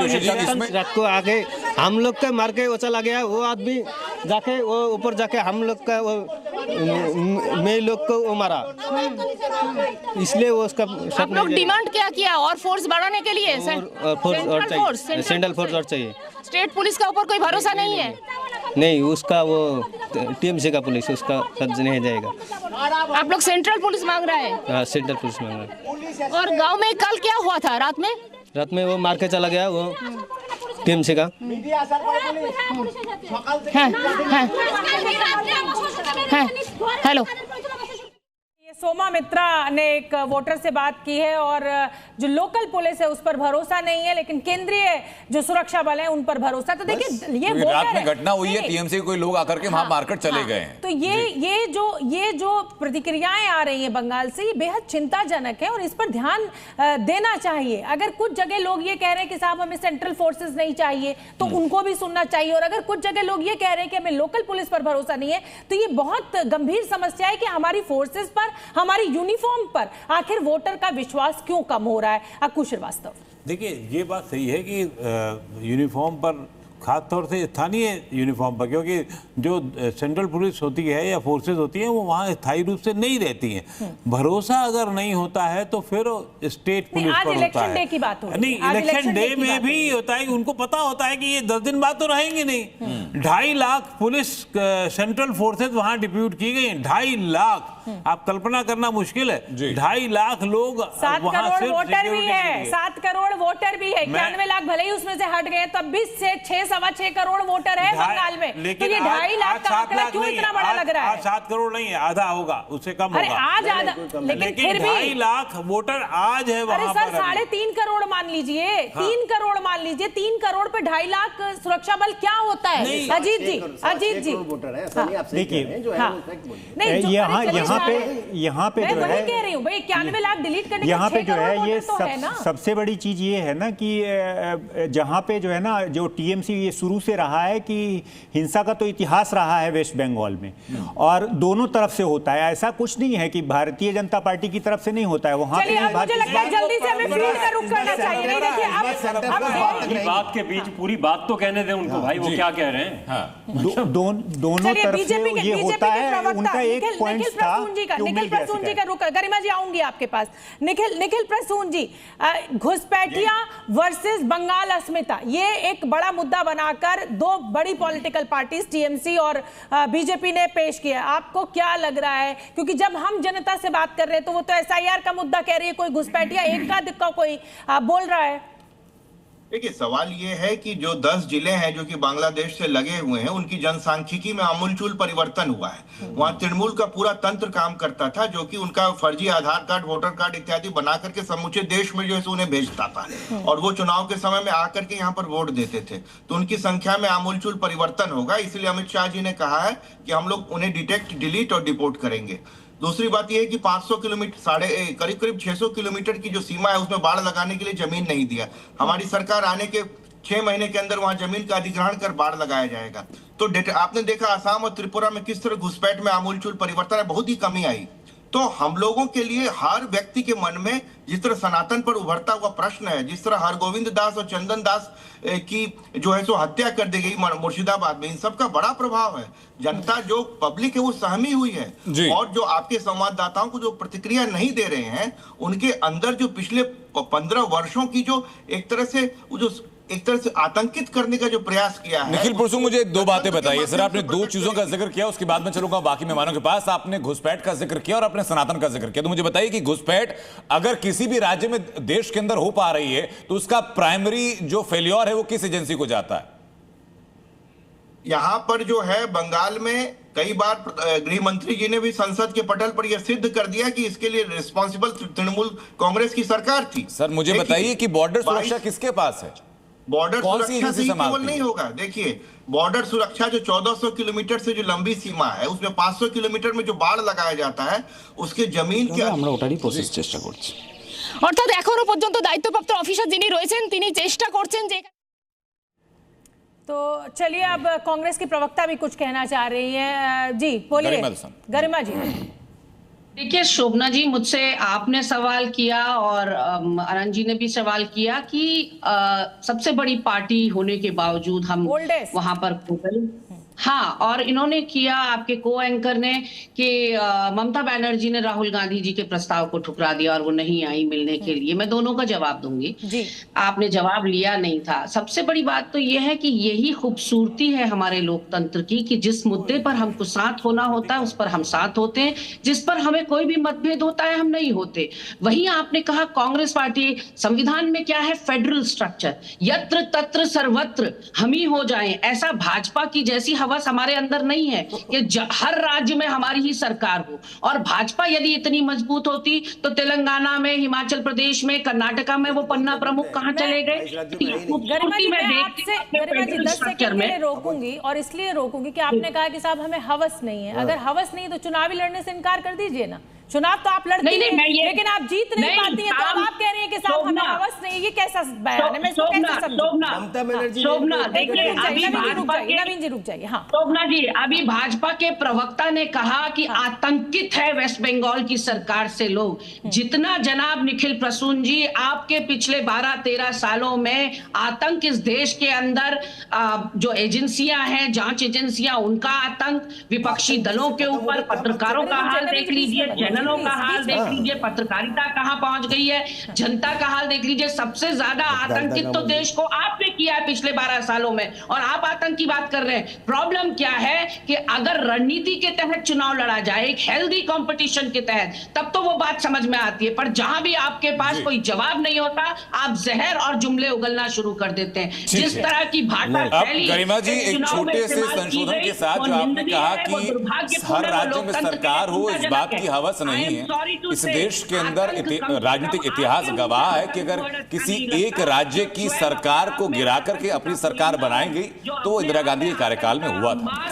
रात को आके हम लोग के मार के वो चला गया, वो आदमी जाके वो ऊपर जाके हम लोग का वो मैं लोग को वो मारा, इसलिए वो उसका आप लोग डिमांड क्या किया? और फोर्स बढ़ाने के लिए सेंट्रल फोर्स और चाहिए। स्टेट पुलिस का ऊपर कोई भरोसा नहीं है? नहीं, उसका वो टीएमसी का पुलिस उसका कब्जे नहीं जाएगा। आप लोग सेंट्रल पुलिस मांग रहे हैं? हाँ, सेंट्रल पुलिस मांग रहा है। और गांव में कल क्या हुआ था रात में? रात में वो मार के चला गया, वो टीएमसी का। हेलो, सोमा मित्रा ने एक वोटर से बात की है और जो लोकल पुलिस है उस पर भरोसा नहीं है, लेकिन केंद्रीय जो सुरक्षा बल है उन पर भरोसा। तो देखिए ये रात में घटना हुई है, टीएमसी कोई लोग आकर के वहां मारकर चले गए हैं। तो ये जो प्रतिक्रियाएं आ रही हैं बंगाल से, ये बेहद चिंताजनक है और इस पर ध्यान देना चाहिए। अगर कुछ जगह लोग ये कह रहे हैं कि साहब हमें सेंट्रल फोर्सेस नहीं चाहिए, तो उनको भी सुनना चाहिए। और अगर कुछ जगह लोग ये कह रहे हैं कि हमें लोकल पुलिस पर भरोसा नहीं है, तो ये बहुत गंभीर समस्या है कि हमारी फोर्सेस पर, हमारी यूनिफॉर्म पर आखिर वोटर का विश्वास क्यों कम हो रहा है? अकुश श्रीवास्तव, देखिए ये बात सही है कि यूनिफॉर्म पर, खास तौर से स्थानीय यूनिफॉर्म पर, क्योंकि जो सेंट्रल पुलिस होती है या फोर्सेस होती हैं वो वहाँ स्थायी रूप से नहीं रहती हैं। भरोसा अगर नहीं होता है तो फिर स्टेट पुलिस पर होता है। की बात हो नहीं, इलेक्शन डे में भी होता है कि उनको पता होता है कि ये 10 दिन बाद तो रहेंगे नहीं। 2.5 लाख पुलिस सेंट्रल फोर्सेस वहाँ डिप्यूट की गई, 2.5 लाख। आप कल्पना करना मुश्किल है, 2.5 लाख लोग। 7 करोड़ वोटर भी है, 7 करोड़ वोटर भी है। 91 लाख भले ही उसमें से हट गए, तब भी 6-6.25 करोड़ वोटर है बंगाल में। लेकिन तो ये 2.5 लाख का आंकड़ा क्यों इतना बड़ा लग रहा है? 7 करोड़ नहीं है, आधा होगा, उससे कम अरे होगा। आज आधा, लेकिन फिर भी 2.5 लाख वोटर आज है वहां पर। अरे सर 3.5 करोड़ मान लीजिए, 3 करोड़ मान लीजिए, 3 करोड़ पे 2.5 लाख सुरक्षा बल क्या होता है? अजीत जी, अजीत जी, देखिए नहीं, यहाँ पे जो है, कह रही हूँ भाई 91 लाख डिलीट करने, यहाँ पे जो है ये सबसे बड़ी चीज ये है ना कि जहाँ पे जो है ना, जो टीएमसी ये शुरू से रहा है कि हिंसा का तो इतिहास रहा है वेस्ट बंगाल में, और दोनों तरफ से होता है। ऐसा कुछ नहीं है कि भारतीय जनता पार्टी की तरफ से नहीं होता है। वहाँ पे मुझे लगता है जल्दी से हमें फील्ड का रुख करना चाहिए। नहीं देखिए, अब बात के बीच पूरी बात तो कहने दें उनको भाई, वो क्या कह रहे हैं। दोनों तरफ से ये होता है। उनका एक पॉइंट था, निखिल प्रसून जी का रुक, गरिमा जी आऊंगी आपके पास। निखिल प्रसून जी, घुसपैठिया वर्सेस बंगाल अस्मिता, ये एक बड़ा मुद्दा बनाकर दो बड़ी पॉलिटिकल पार्टीज टीएमसी और बीजेपी ने पेश किया। आपको क्या लग रहा है? क्योंकि जब हम जनता से बात कर रहे हैं तो वो तो एसआईआर का मुद्दा कह रही है, कोई घुसपैठिया एक का दिक्का कोई बोल रहा है। देखिए, सवाल ये है कि जो 10 जिले हैं जो कि बांग्लादेश से लगे हुए हैं, उनकी जनसांख्यिकी में आमूलचूल परिवर्तन हुआ है। वहां तृणमूल का पूरा तंत्र काम करता था, जो कि उनका फर्जी आधार कार्ड, वोटर कार्ड इत्यादि बना करके समूचे देश में जो है उन्हें भेजता था, और वो चुनाव के समय में आकर के यहाँ पर वोट देते थे। तो उनकी संख्या में आमूलचूल परिवर्तन होगा, इसलिए अमित शाह जी ने कहा है कि हम लोग उन्हें डिटेक्ट, डिलीट और डिपोर्ट करेंगे। दूसरी बात यह है कि 500 किलोमीटर, करीब 600 किलोमीटर की जो सीमा है उसमें बाढ़ लगाने के लिए जमीन नहीं दिया। हमारी सरकार आने के 6 महीने के अंदर वहां जमीन का अधिग्रहण कर बाढ़ लगाया जाएगा। तो आपने देखा आसाम और त्रिपुरा में किस तरह घुसपैठ में आमूलचूल परिवर्तन है, बहुत ही कमी आई। तो हम लोगों के लिए, हर व्यक्ति के मन में जिस तरह सनातन पर उभरता हुआ प्रश्न है, जिस तरह हरगोविंद दास और चंदन दास की जो है सो हत्या कर दी गई मुर्शिदाबाद में, इन सब का बड़ा प्रभाव है। जनता जो पब्लिक है वो सहमी हुई है, और जो आपके संवाददाताओं को जो प्रतिक्रिया नहीं दे रहे हैं, उनके अंदर जो पिछले 15 वर्षों की जो एक तरह से आतंकित करने का जो प्रयास किया है। निखिल प्रसून, मुझे 2 बातें बताइए सर। आपने 2 चीजों का जिक्र किया, उसके बाद में चलूंगा बाकी मेहमानों के पास। आपने घुसपैठ का जिक्र किया और आपने सनातन का जिक्र किया। तो मुझे बताइए कि घुसपैठ अगर किसी भी राज्य में, देश के अंदर हो पा रही है, तो उसका प्राइमरी जो फेल्योर है वो किस एजेंसी को जाता है? यहाँ पर जो है बंगाल में कई बार गृह मंत्री जी ने भी संसद के पटल पर यह सिद्ध कर दिया कि इसके लिए रिस्पॉन्सिबल तृणमूल कांग्रेस की सरकार थी। सर मुझे बताइए कि बॉर्डर सुरक्षा किसके पास है? बॉर्डर सुरक्षा से केवल नहीं होगा। देखिए, बॉर्डर सुरक्षा जो 1400 किलोमीटर से जो लंबी सीमा है, उसमें 500 किलोमीटर में जो बाढ़ लगाया जाता है, उसके जमीन के আমরা ওটারই প্রসেস চেষ্টা করছি। অর্থাৎ এখনো পর্যন্ত দায়িত্বপ্রাপ্ত অফিসার যিনি রয়েছেন তিনি চেষ্টা করছেন যে। तो चलिए, अब कांग्रेस की प्रवक्ता भी कुछ कहना चाह रही हैं। जी बोलिए गरिमा जी। देखिए शोभना जी, मुझसे आपने सवाल किया और आनंद जी ने भी सवाल किया कि सबसे बड़ी पार्टी होने के बावजूद हम Oldest. वहां पर खो गए। हाँ, और इन्होंने किया आपके को एंकर ने कि ममता बनर्जी ने राहुल गांधी जी के प्रस्ताव को ठुकरा दिया और वो नहीं आई मिलने के लिए। मैं दोनों का जवाब दूंगी जी। आपने जवाब लिया नहीं था। सबसे बड़ी बात तो यह है कि यही खूबसूरती है हमारे लोकतंत्र की कि जिस मुद्दे पर हमको साथ होना होता है उस पर हम साथ होते हैं, जिस पर हमें कोई भी मतभेद होता है हम नहीं होते। वहीं आपने कहा कांग्रेस पार्टी, संविधान में क्या है, फेडरल स्ट्रक्चर, यत्र तत्र सर्वत्र हम ही हो जाएं, ऐसा भाजपा की जैसी हवस हमारे अंदर नहीं है कि हर राज्य में हमारी ही सरकार हो। और भाजपा यदि इतनी मजबूत होती तो तेलंगाना में, हिमाचल प्रदेश में, कर्नाटका में वो पन्ना प्रमुख कहां चले गए। गरिमा जी, मैं आपसे गरिमा जी 10 सेकंड के लिए रोकूंगी, और इसलिए रोकूंगी कि आपने कहा कि साहब हमें हवस नहीं है। अगर हवस नहीं तो चुनावी लड़ने से इनकार कर दीजिए ना। चुनाव तो आप लड़ती हैं, लेकिन आप जीत नहीं पाती हैं, तो आप कह रही हैं कि साहब हमें हवस नहीं है। ये कैसा बयान है? मैं इसको कैसे समझूं? ममता बनर्जी, देखिए अभी नवीन जी रुक जाइए। हाँ शोभना जी, अभी भाजपा के प्रवक्ता ने कहा कि आतंकित है वेस्ट बंगाल की सरकार से लोग। जितना जनाब निखिल प्रसून जी, आपके पिछले 12-13 सालों में आतंक इस देश के अंदर जो एजेंसियां हैं, जांच एजेंसियां, उनका आतंक, विपक्षी दलों के ऊपर, पत्रकारों का हाल देख लीजिए, चैनलों का हाल देख लीजिए, पत्रकारिता कहां पहुंच गई है, जनता का हाल देख लीजिए। सबसे ज्यादा आतंकित तो देश को आपने किया है पिछले 12 सालों में, और आप आतंक की बात कर रहे हैं। प्रॉब्लम क्या है कि अगर रणनीति के तहत चुनाव लड़ा जाए, एक हेल्दी कंपटीशन के तहत, तब तो वो बात समझ में आती है। पर जहां भी आपके पास कोई जवाब नहीं होता, आप जहर और जुमले उगलना शुरू कर देते हैं। जिस तरह की भाषा अब गरिमा जी, एक छोटे से संशोधन के साथ जो आपने कहा कि हर राज्य में सरकार हो, इस बात की हवस नहीं है। इस देश के अंदर राजनीतिक इतिहास गवाह है कि अगर किसी एक राज्य की सरकार को गिरा करके अपनी सरकार बनाएंगे तो इंदिरा गांधी के कार्यकाल में हुआ था।